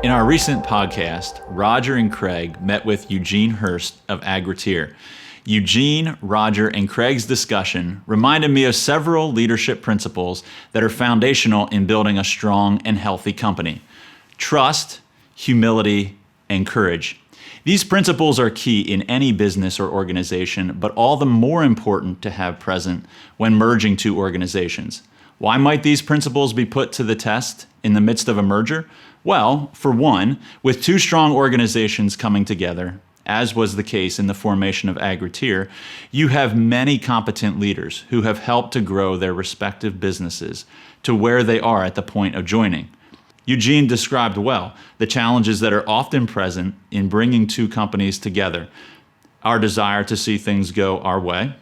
In our recent podcast, Roger and Craig met with Eugene Hurst of Agriteer. Eugene, Roger, and Craig's discussion reminded me of several leadership principles that are foundational in building a strong and healthy company: trust, humility, and courage. These principles are key in any business or organization, but all the more important to have present when merging two organizations. Why might these principles be put to the test in the midst of a merger? Well, for one, with two strong organizations coming together, as was the case in the formation of Agriteer, you have many competent leaders who have helped to grow their respective businesses to where they are at the point of joining. Eugene described well the challenges that are often present in bringing two companies together: our desire to see things go our way,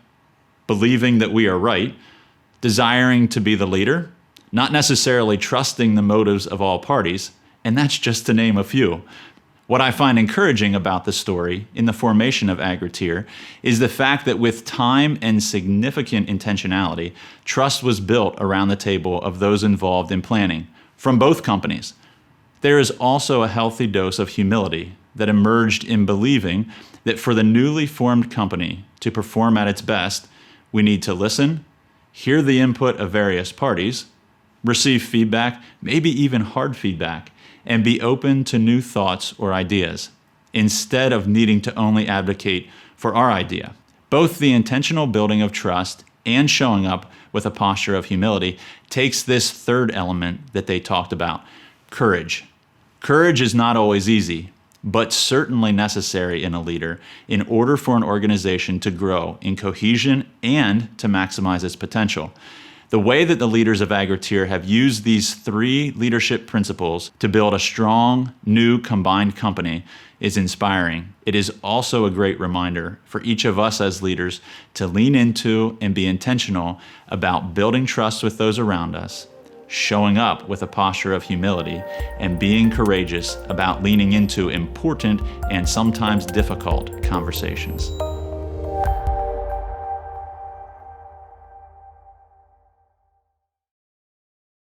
believing that we are right, desiring to be the leader, not necessarily trusting the motives of all parties, and that's just to name a few. What I find encouraging about the story in the formation of Agriteer is the fact that with time and significant intentionality, trust was built around the table of those involved in planning from both companies. There is also a healthy dose of humility that emerged in believing that for the newly formed company to perform at its best, we need to listen, hear the input of various parties, receive feedback, maybe even hard feedback, and be open to new thoughts or ideas, instead of needing to only advocate for our idea. Both the intentional building of trust and showing up with a posture of humility takes this third element that they talked about: courage. Courage is not always easy, but certainly necessary in a leader in order for an organization to grow in cohesion and to maximize its potential. The way that the leaders of Agriteer have used these three leadership principles to build a strong, new, combined company is inspiring. It is also a great reminder for each of us as leaders to lean into and be intentional about building trust with those around us, showing up with a posture of humility, and being courageous about leaning into important and sometimes difficult conversations.